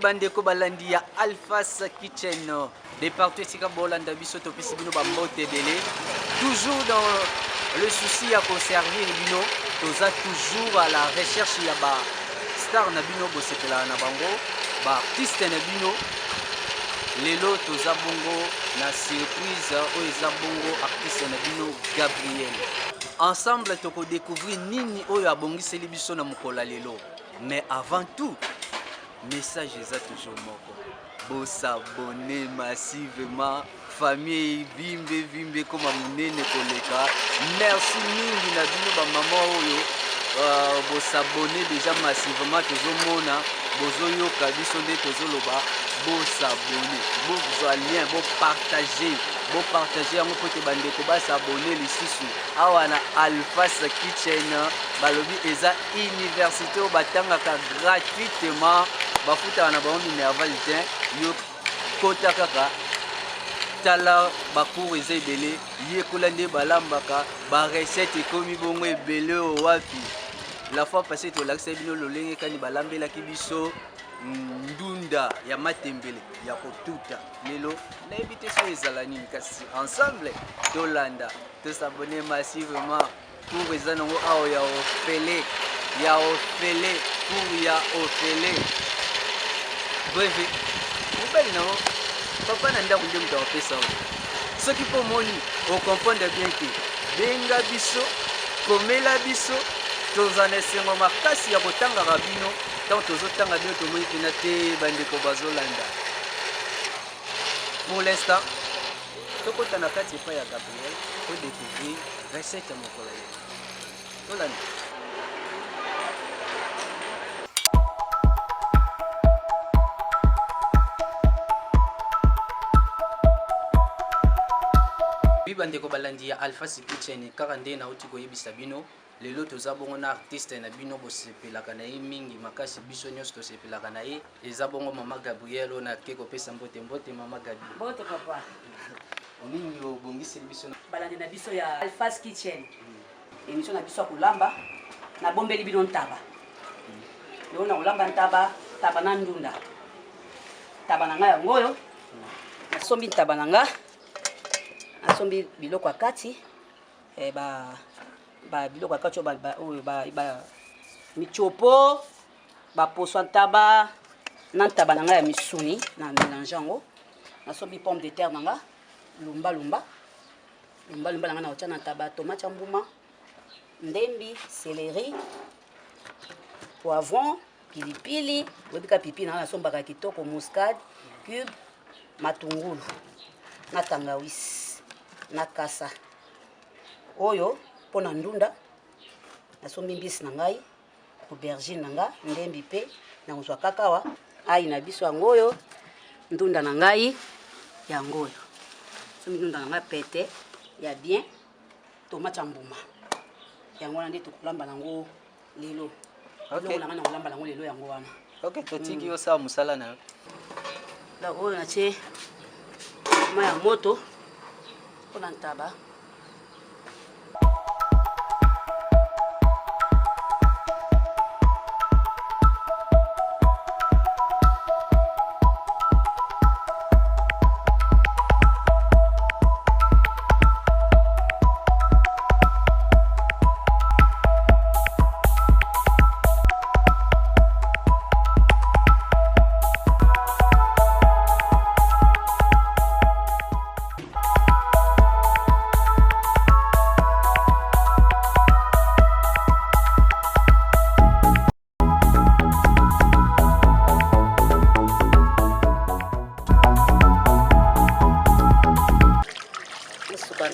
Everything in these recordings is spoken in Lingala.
bandeko balandi ya Alphas Kitchen de partout esika bolanda biso topesi bino bambote ebele toujours dans le souci à conserver bino toza toujours à la recherche ya ba star na bino bosepela na bango ba artiste na bino lelo toza bongo na surprise oyo eza bongo artiste na bino Gabriel ensemble toko découvrir nini oyo abongiseli biso na mokolo lelo mais avant tout message eza toujours moko bosabone massivement famille vimbe koma munene koleka merci mingi na bino bamama oyo bosabone déjà massivement tozomona bozoyoka biso nde tozoloba bosabone bozwa lien bopartage yango po te bandeko basabone lisusu awa na Alphas Kitchen balobi eza université oyo batangaka gratuitement bafutaka na bango minerval te yo kota kaka tala bacours eza ebele yekola nde balambaka barecette ekomi bongo ebele oyo wapi la fois passée tolakisa bino lolenge kani balambelaki biso ndunda ya matembele ya kotuta lelo nayebi te so ezala nini kasi ensemble tolanda tosabone massivement pour eza nango awa ya ofele pour ya ofele bref mobali nango papa na ndako nde moto akopesa o soki mpo moni okomprendre bien te benga biso komela biso toza na esengo makasi ya kotangaka bino ntango tozotanga bino tomoni mpena te bandeko bazolanda pour l'instant tokota na kati epai ya Gabriel po découvrir recette ya mokolo ye tolanda bandeko balandi ya Alphas Kitchen kaka nde nauti koyebisa bino lelo toza bongo na artiste na bino bosepelaka na ye mingi makasi biso nyonso tosepelaka na ye eza bongo mama Gabriel oyo nake kopesa mbote mama Gabi mbote papa mingi obongiseli biso balandi na biso ya Alphas Kitchen émission na biso ya kolamba na bombeli bino ntaba lelo na kolamba ntaba na ndunda taba na nga yango oyo nasombi ntaba na nga nasombi biloko akati biloko akati oyo michopo baposo ntaba na ntaba na nga ya misuni na mélange yango nasombi pomme de terre na nga lumba na nga na otya na ntaba tomate ya mbuma ndembi céleri poivron pilipili oyebika pilipili na nga nasombaka kitoko muscade cube matungulu na tangawisi na kasa oyo pona ndunda nasombi mbisi na ngai aubergine na nga ndembi pe na kozwa kakawa ai na biso yango oyo ndunda na ngai yango oyo sombi ndunda na ngai pete ya bien tomate ya mbuma yango wana nde tokolamba nango lelo biloko na ngai na kolamba nango lelo yango wana ok totiki osala mosala na yo la oyo natie ma ya moto mpona ntaba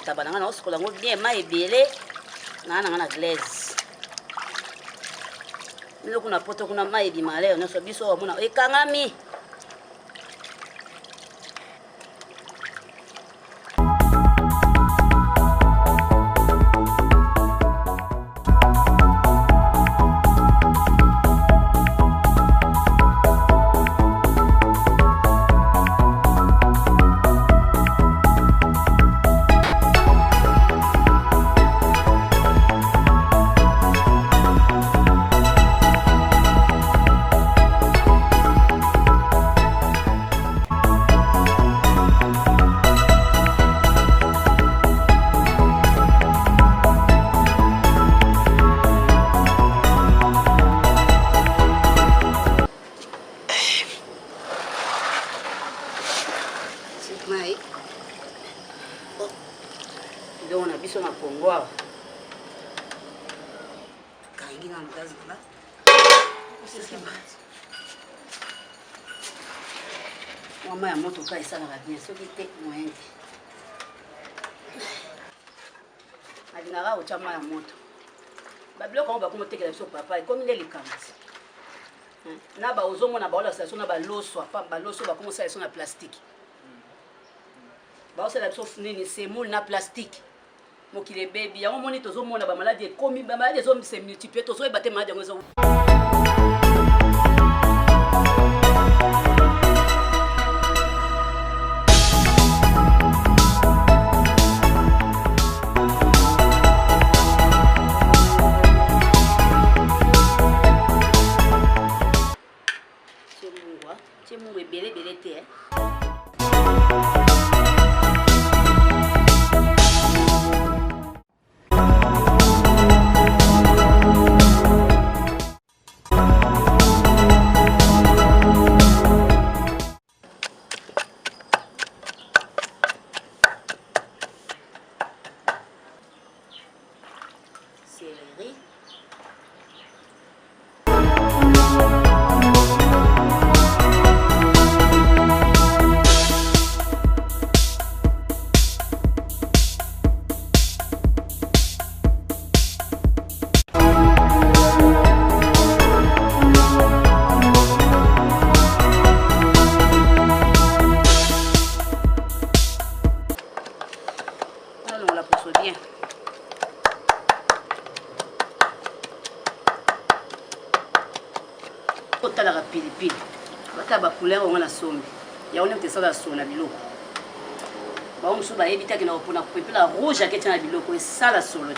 ntaba na nga na osokola yango bien ma ebele na nga na glaise mino kuna poto kuna ma ebima leo nyonso biso omona ekangami mai donc na biso na Congo awa kangi na gaz là mama ya motoka esalaka bien soki te moyen te alingaka kotya ma ya moto babiloko yango bakomotekela biso papa ekomi nde likambo na baozomona baolakisa biso na baloso baloso bakomosala biso na plastique baosala biso nini semoule na plastique mokili ebebi yango moni tozomona bamaladi ekomi bamaladi ezomisa multiplie tozoyeba te maladi yango ezo mungu ebele te céleri. On la pousse bien. Otalaka pilipili bata bacouleur onga na sombi yango nde tesala so na biloko bango mosusu bayebi taki na kopona kopepela rouge aketi na biloko esala solo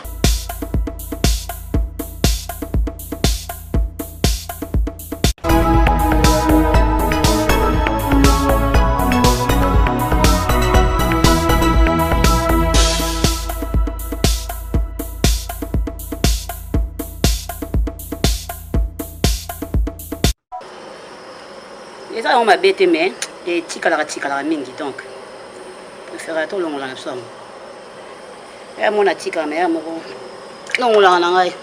eza yango mabe te mais etikalaka mingi donc préféré tolongola na biso yango ya mona tikala me ya moko longolaka na ngai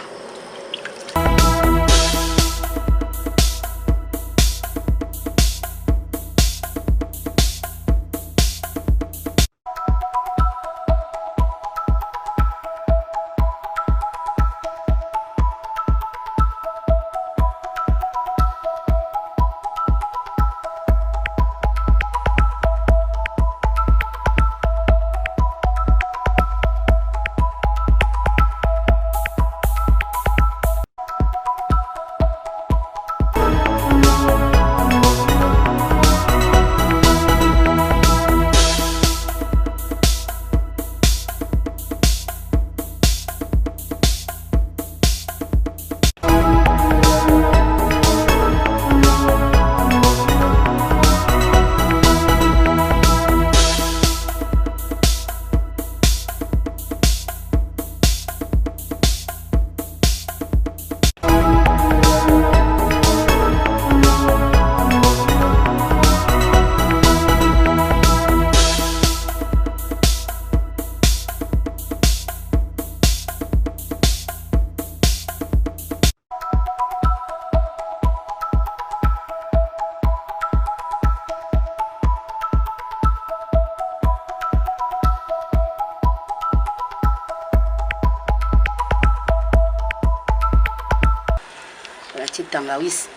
petite tangawizi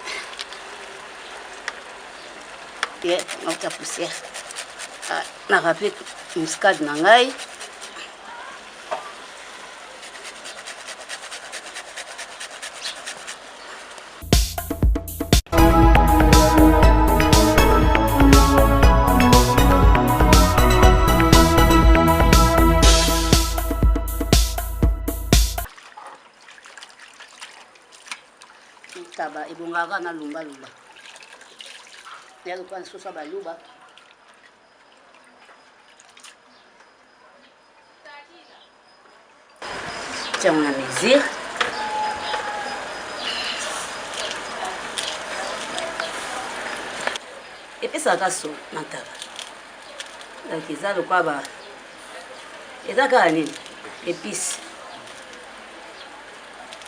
et notre poussière na rappelé muscade na ngai taba ebongaka na lumba ya kwa sosa baluba tiens on a mesure et puis ça va so na taba donc eza lokwa ba eza kaka nini épice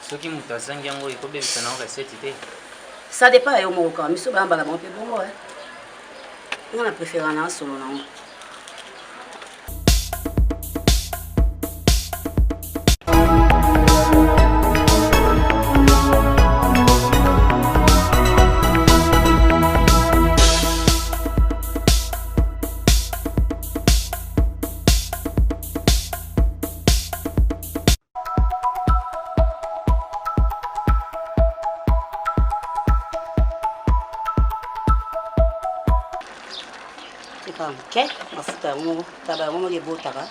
soki moto azangi yango ekobebisa nango recette te ça dépend ya yo moko kaka miso bayambaka bango mpe bongo nga na préférera na solo nango moke mafuta yango taba yango moko ebotaka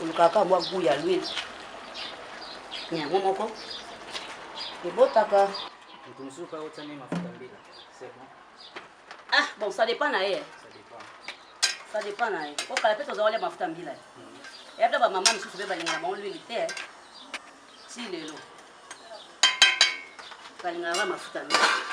olukaka mwa gu ya l'huile yango moko ebotaka ah bon ça dépend na ye ça dépend na ye okala mpe toza kolia mafuta mbila eya mpe bamama misusu mpe balingaka bango l'huile te ti lelo balingaka mafuta mbila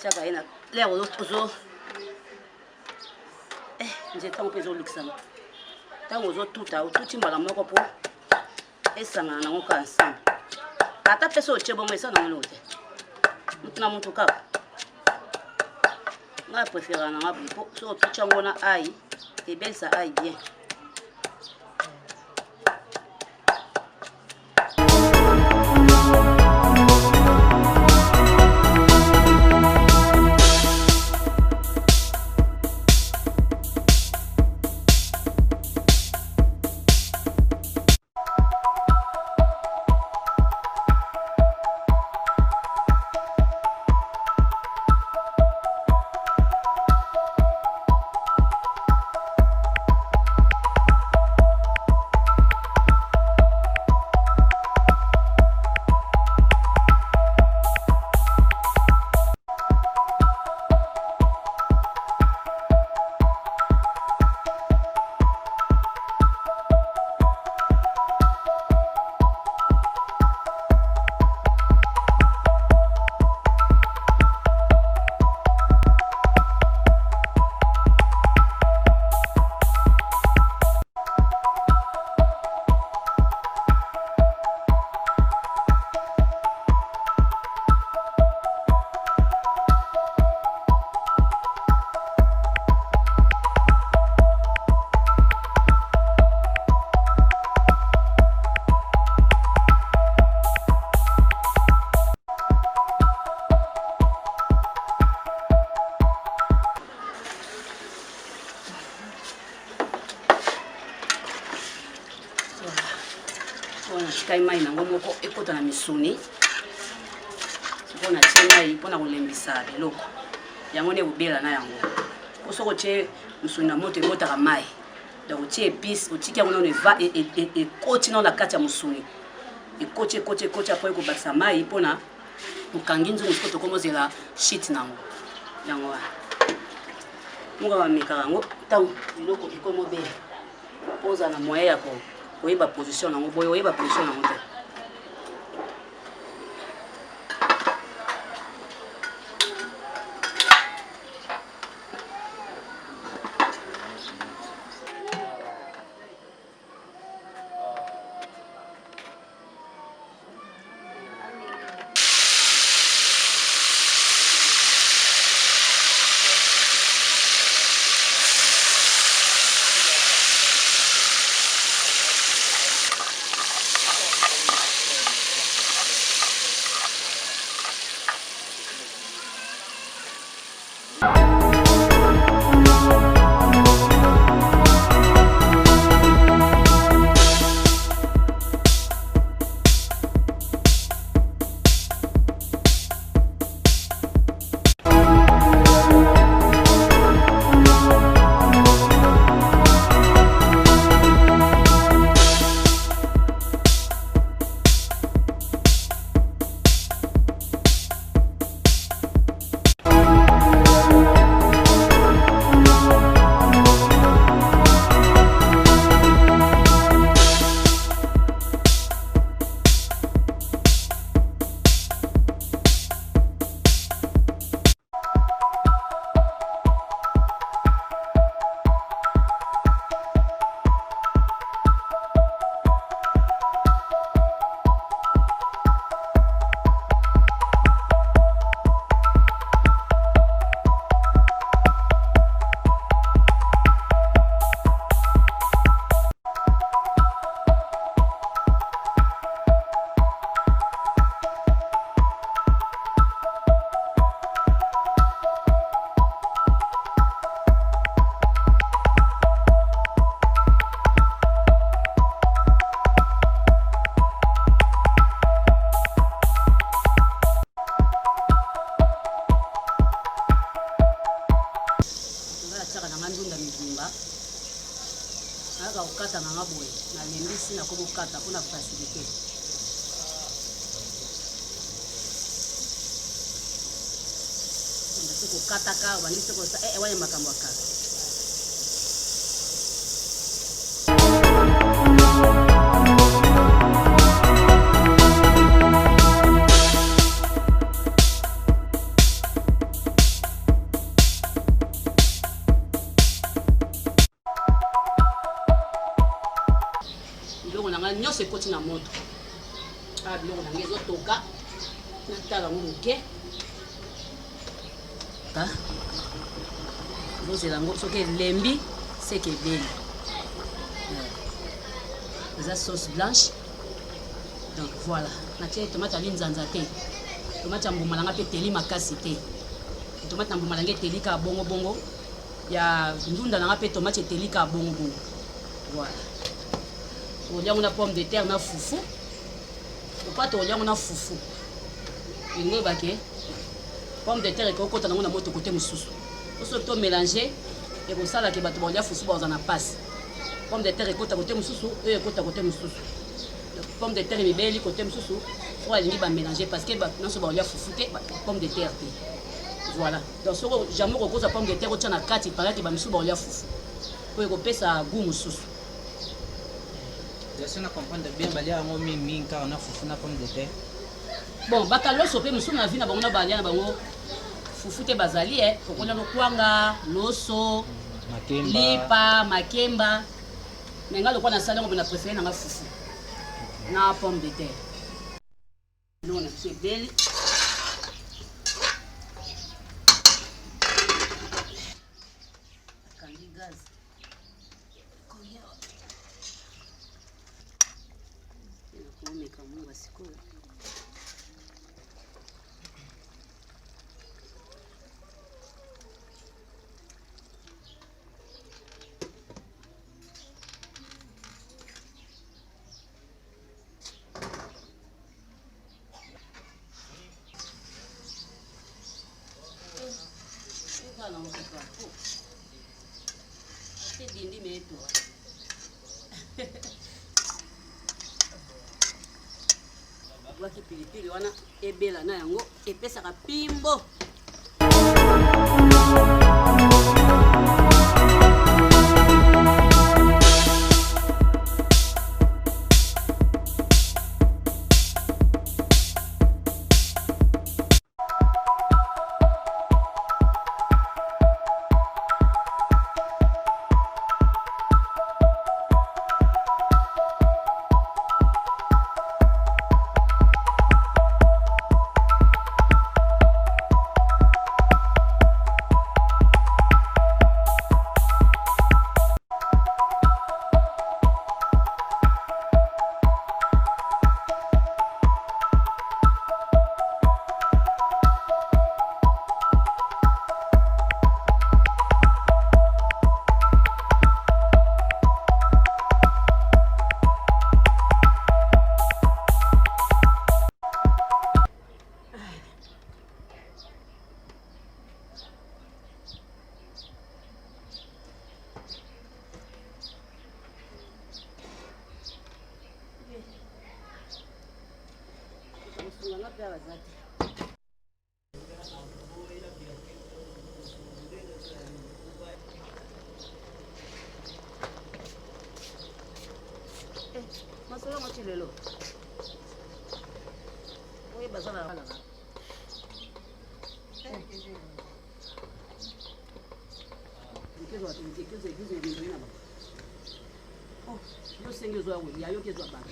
batiaka ye na lere ozo nze ntango mpe ezolukisama ntango ozotuta otuti mbala moko mpo esangana nango ka ensemble ata mpe so otie bongo esana nango te mutu na mutu kaka nga préférera nanga boye mpo so otuti yango na ai ebelisa ai bien Kai mai nango moko ekota na misuni siko na tie mai mpona kolembisa biloko yango nde kobela na yango po soko tie misuni na moto ebotaka mai donc otie épice otiki yango nano ekoti nano na kati ya misuni ekoti apo ekobakisa mai mpona mokangi nzungu siko tokomozela shit nango yango wana munga bamekaka yango ntango biloko ekomobela mpo oza na moyen ya oyeba position nango boye oyeba position nango te Aka ukata na ngabwe na lembisi na kobo kata kuna facilité. Nda siko kata ka wani siko sa wani makambo kata. Nyonso ekoti na moto biloko nange ezotoka natala ngo moke ezozela yango soki elembi seke ebeli eza sauce blanche. Donc voilà, natie tomate ali nzanza te, tomate ya mbuma nanga mpe teli makasi te, tomate na mbuma nanga eteli ka bongo bongo, ya ndunda nanga mpe tomate eteli ka bongo bongo. Voilà. On a pomme de terre na fufu. Pas on a fufu. Il ne va que pomme de terre et coco dans mon moto côté mususu. On se to mélanger et comme ça là que bato on fufu ba on a passe. Pomme de terre et côté mususu et côté mususu. Pomme de terre et belle côté mususu. On va ba mélanger parce que non se ba on fufu pomme de terre. Voilà. Donc ce jamais qu'on cause pomme de terre au tient na kati paraît que ba mususu ba on fufu. Pour que pesa goût mususu. Je suis comprendre bien balia ngo mingi car on a fufu na pomme de terre. Bon, bakalo sopé musu na vina bango na balia na bango fufu te bazali okonya no kwanga, loso, makemba, lipa, makemba. Menga lokwa na sala ngo na préférer na fufu. Na pomme de terre. Non, c'est belle. Kandi gaz. Kumeka mungu asiku. Kana mtoto wako. Ati dindi meto. Waki pilipili wana ebela na yango epesaka pimbo. Masolo mochi lelo. Oye bazana la. Oh, yo sengi zo awe, ya yo kezo abana.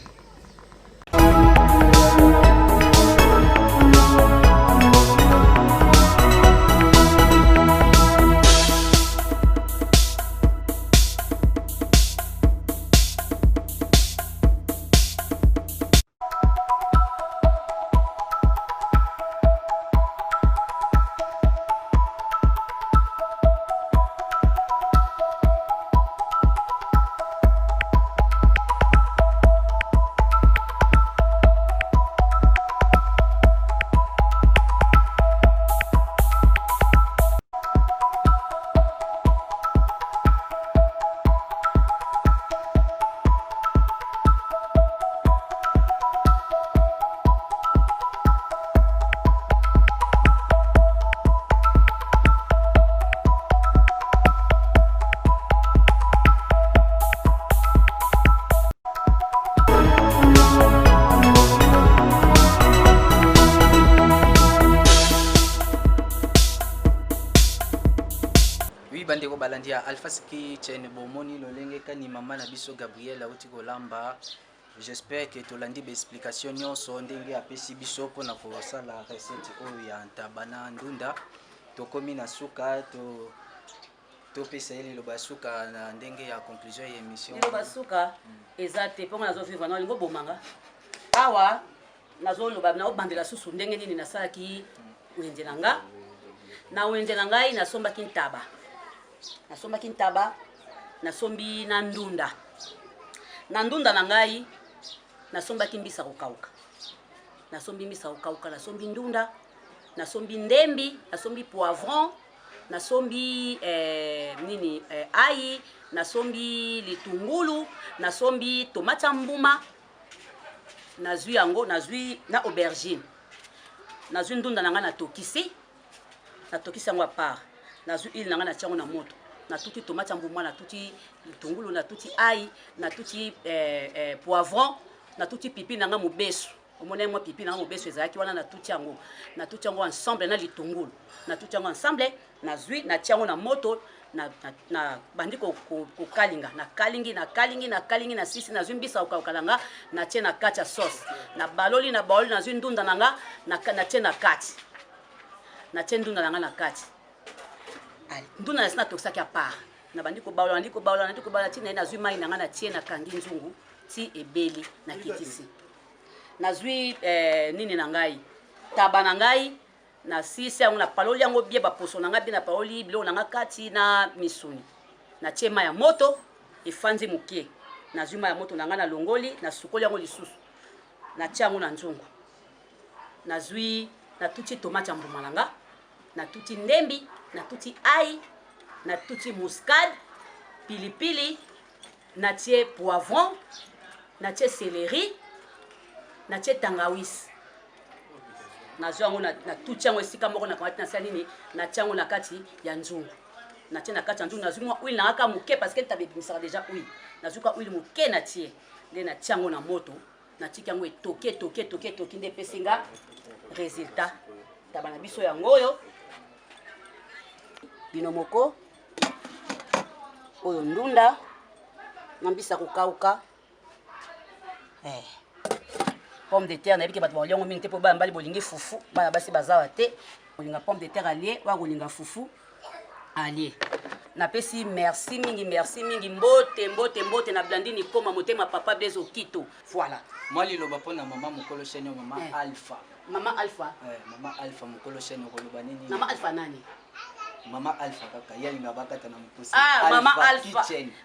bandeko balandi ya Alpha's Kitchen bomoni lolenge kani mama na biso Gabriel auti kolamba. J'espère que tolandi ba explication nyonso ndenge apesi biso pona kosala recette oyo ya ntaba na ndunda. Tokomi na suka to pesa ile lo basuka na ndenge ya conclusion ya émission. Lo basuka ezate ponga nazo vivre na lingo bomanga. Awa nazo lo ba na obandela susu ndenge nini nasalaki wenze nanga. Na wenze nanga nasomba kintaba. Nasombaki ntaba, nasombi na ndunda. Na ndunda na ngai nasombaki mbisa kokauka. Nasombi mbisa kokauka, nasombi ndunda, nasombi ndembi, nasombi poivron, nasombi ail, nasombi litungulu, nasombi tomate mbuma, nazwi yango, nazwi na aubergine. Nazwi ndunda na ngai natokisi. Natokisi yango à part. Nazwi ile nanga na tiango na moto na tuti tomate mbuma na tuti litungulu na tuti ail na tuti poivron na tuti pipi nanga mobesu omona moi pipi nanga mobesu ezalaki wana na tuti yango ensemble na litungulu na tuti yango ensemble nazwi na tiango na moto na bandi ko kalinga na kalingi na sisi nazwi mbisa okakalanga na tie na kati ya sauce na baloli nazwi ndunda nanga na tie na kati na tie ndunda nanga na kati. Nduna na sina tokisaki à part na bandi ko baola tina na zui mai nanga na tie na kangi nzungu ti ebeli na kitisi nazwi nini na ngai taba na ngai na sisi yango na paloli yango bie ba poso nanga bi na paloli bilo nanga kati na misuni na tie mai ya moto efanzi mukie nazwi mai ya moto nanga na longoli na sukoli yango lisusu na tie yango na nzungu nazwi na tuti tomate mbuma nanga na tuti ndembi na tuti ail, na tuti muscade, pilipili, na tie poivron, na tie céleri, na tie tangawis. Na zongo na tuti yango esika moko na kamati na salini na tiango na kati ya nzungu. Na tie na kati ya nzungu na zuma huile na aka muke parce que tabe bimisaka déjà huile. Na zuka huile muke na tie. Nde na tiango na moto, na tiki yango toke nde pesinga résultat. Tabana biso yango yo. Bino moko oyo ndunda na mbisa kokauka pomme de terre na yebiki bato baliongo mingi te po bana mbali bolingi fufu bana basi bazawa te bolinga pomme de terre alie wa kolinga fufu alie napesi merci mingi mbote na blandini koma motema papa bezo kito voilà moi liloba pona mama mokolo chaîne mama Alpha mama Alpha mokolo chaîne koloba nini mama Alpha nani Mama Alpha kaka yalinga bakata na mpusi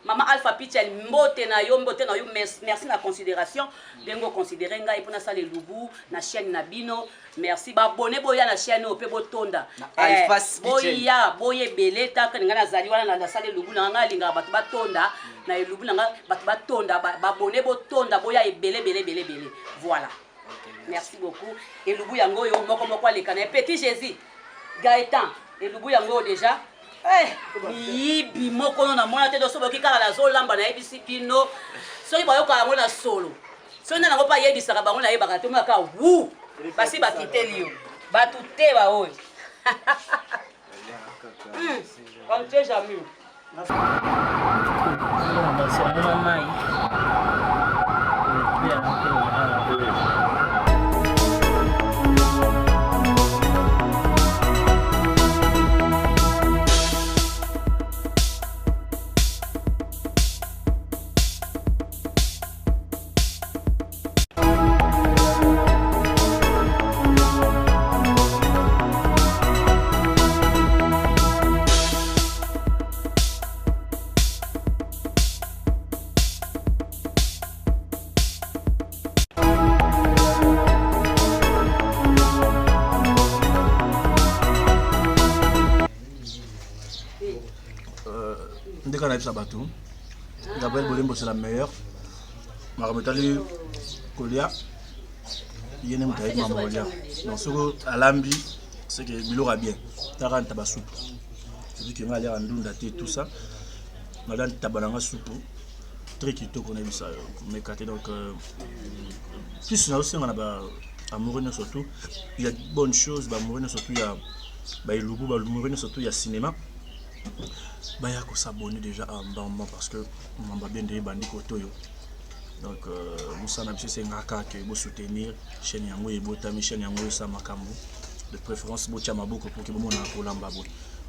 Mama Alpha Kitchen mbote na yo merci na considération dengo considérer ngai pona sala lubu na chaîne na bino merci ba abonné boya na chaîne ope botonda Alpha's Kitchen boye beleta ka ngana zali wana na sala lubu na nga linga bato batonda na lubu na nga bato batonda ba abonné botonda boya ebele voilà merci beaucoup et lubu yango yo moko aleka na petit Jésus Gaëtan et lubu yango déjà yibi moko na mona te do so boki kala zo lamba na ebisi pino so iba yoka yango na solo so na ngo pa yebisaka bango na yebaka te maka wu basi bakiteli yo batute ba oyo comme tu jamais Ndeka na bisa bato Gabriel Bolembo c'est la meilleure marametali kolia yene mutayi mamolia donc soko alambi c'est que bilora bien taranta ba soupe c'est que ngali andunda te tout ça ngali tabananga soupe très kitoko na bisa mais katé donc plus na aussi on a ba amoureux surtout il y a de bonnes choses ba amoureux surtout il y a ba ilubu ba amoureux surtout il y a cinéma Baya ko s'abonner déjà en bamba parce que mamba bien de bandi kotoyo. Donc Moussa Nabisi c'est ngaka que vous soutenir chaîne yango et botami chaîne yango sa makambo. De préférence botia maboko pour que vous mona ko lamba bo.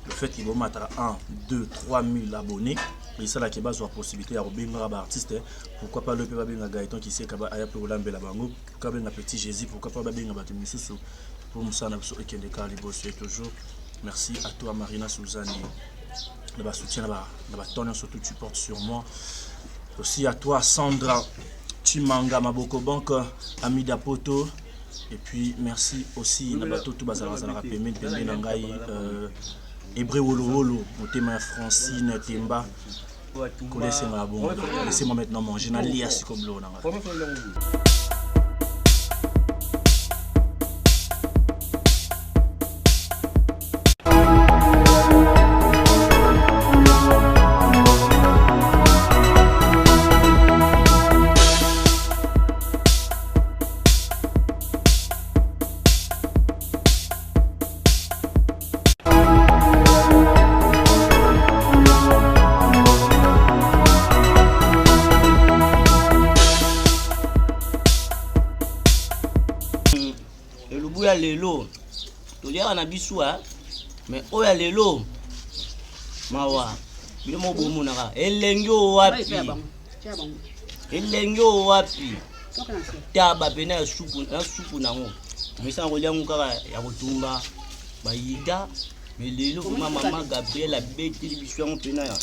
Le fait qu'il va mettre 1, 2, 3 000 abonnés, et ça là qui base la possibilité à rebenga ba artiste, pourquoi pas le peuple benga Gaëtan qui sait kaba aya pour lambe la bango, pourquoi benga petit Jésus, pourquoi pas benga ba Misusu pour Moussa Nabisi et Kende Kalibo toujours. Merci à toi Marina Souzani. De soutien là-bas, ton surtout tu portes sur moi. Aussi à toi Sandra Chimanga Maboko Bank, Amida Poto. Et puis merci aussi Nabato Bazala Pemé Pemé Nangai Hébreu Wolo Wolo, Motema Francine Temba. Laissez-moi maintenant manger na lia sikoblo nanga. Lelo tolia na bisua mais oya lelo mawa bile mo bomu naka elengyo wapi taba pena supu nango misa ngolia ngukaka ya kotumba bayida mais lelo mama Gabriela beti bisua ngo pena ya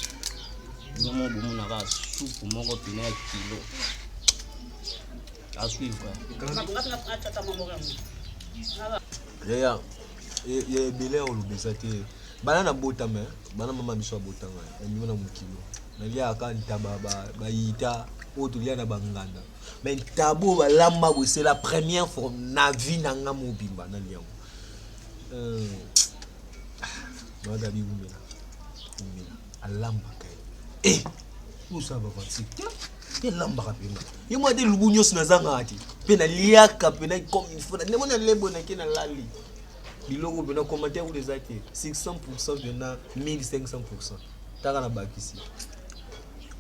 bile mo bomu naka supu moko pena ya kilo à suivre. Ya bele on le besate bana na bota mais bana mama biso bota nga ndimo na mukilo na lia ka ntaba ba yita oto lia na banganda mais tabo ba lamba c'est la première fois na vie na nga mobimba na lia na da bi umela alamba kai usa ba fatsi ke lamba ka pena yemo de lubunyo sina zanga ati pena lia ka pena comme il faut na mona lebo na ke na lali biloko pena commentaire ou les aки 600% pena 1500% taka na bakisi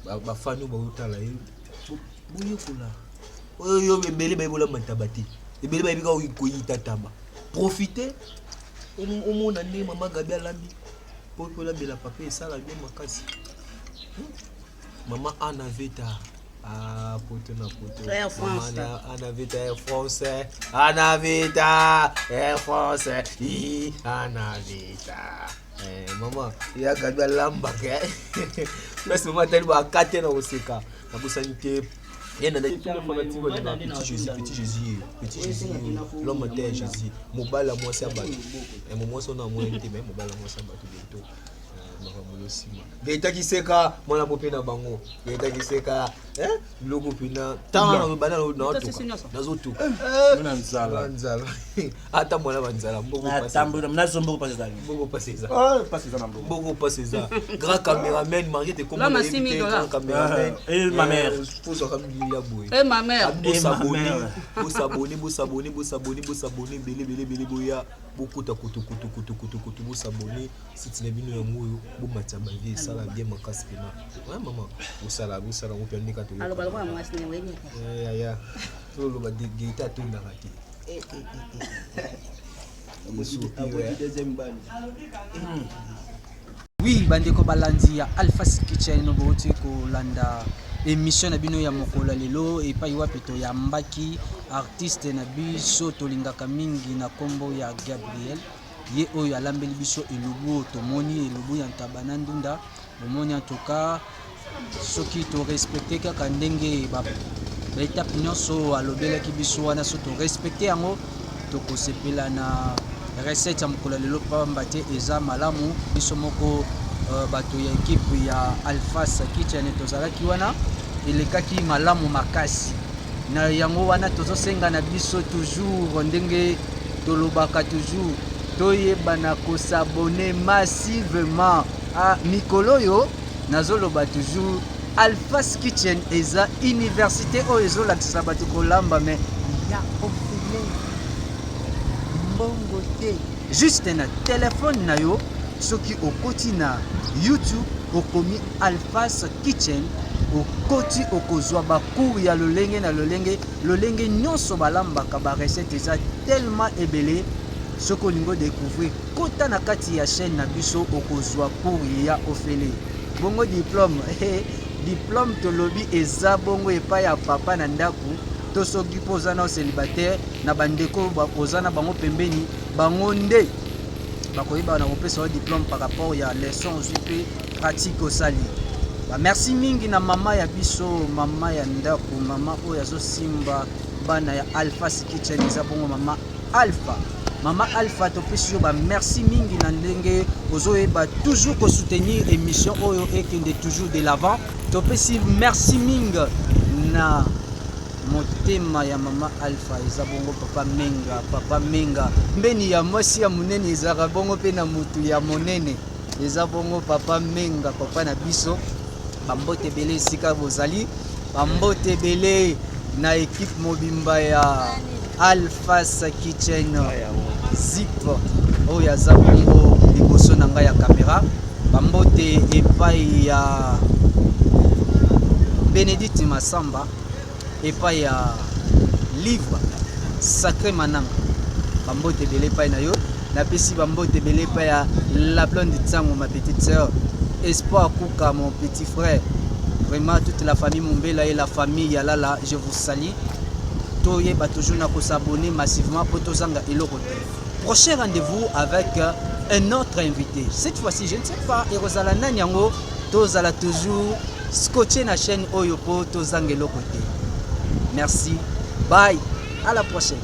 ba fanu ba utala buyo kula oyo bebele ba ibola matabati ebele ba ibika ko yita taba profiter omona ne mama Gabi alambi po la bela papa sala bien makasi mama Anna Veta poto na poto Anna Veta Air France Anna Veta Air France Anna Veta mama ya Gabi lamba ke plus mama tali ba kate na oseka na kusanite yena na petit Jésus l'homme de Jésus mobala moi ça ba et moment son na moi mais mobala moi ça ba tout bientôt Geta kiseka mwana popena bango Geta kiseka logo pina tanga na bana na zoto Mwana nzala ata mwana banzala mboko tambula mnazombo paseza mboko paseza paseza na mboko mboko paseza grand caméraman marié te comme grand caméraman et ma mère faut ça comme il y a boy et ma mère s'abonner bele boya beaucoup ta kutu s'abonner si tu n'es venu en moyo bo matamba vie ça la bien makasi pena ouais maman ou ça la on peut nika to alors balwa moi c'est wenye ya to lo ba Geta to na rati Oui, bandeko balandi ya Alpha Kitchen no boti ko landa émission na bino ya mokola lelo et pa iwa peto ya mbaki artiste na biso tolingaka mingi na kombo ya Gabriel ye oyo alambeli biso elubu tomoni elubu ya ntabana ndunda omoni en tout cas soki to respecter kaka ndenge ba étape nyonso alobelaki biso wana so to respecter yango tokosepela na recette ya mokola lelo pamba te eza malamu biso moko bato ya équipe ya Alpha Kitchen tozalaki wana elekaki malamu makasi na yango wana tozosenga na biso toujours ndenge tolobaka toujours toyebana kosabone massivement à mikolo yo nazoloba toujours Alpha Kitchen eza université oyo ezolakisa bato kolamba mais ya ofele mbongo te juste na téléphone na yo soki okoti na YouTube okomi Alphas Kitchen okoti okozwa bacours ya lolenge na lolenge nyonso balambaka ba recette eza tellement ebele soki olingo découvrir kota na kati ya chaîne na biso okozwa cours ya ofele bongo diplôme diplôme tolobi eza bongo epai ya papa na ndako to soki poza na célibataire na bandeko bapoza na bango pembeni bango nde bakoyeba na kopesa diplôme par rapport ya leçon ozwi pratique osali. Merci mingi na mama ya biso mama ya ndako mama oyo azosimba bana ya Alphas Kitchen eza bongo mama Alpha. Mama Alpha topesi yo ba merci mingi na ndenge ozoyeba toujours ko soutenir émission oyo ekende toujours de l'avant. Topesi merci mingi na motema ya mama Alpha eza bongo papa menga mbeni ya mwasi ya munene ezaka bongo pe na mutu ya monene eza bongo papa menga papa na biso bambote belé sika bozali bambote belé na équipe mobimba ya Alphas Kitchen zip oyo aza bongo liboso na ngai ya caméra bambote epai ya Bénédicte Massamba epai ya livre Sacré Manang bambote belé epai na yo napesi bambote belé epai ya la blonde Tsango ma petite sœur Espoir Kouka mon petit frère vraiment toute la famille Mumbela et la famille Yalala je vous salue toyeba toujours na ko s'abonner massivement pour tozanga eloko te. Prochain rendez-vous avec un autre invité cette fois-ci je ne sais pas erozala nani yango tozala toujours scotché na chaîne oyo po tozanga eloko te. Merci, bye, à la prochaine.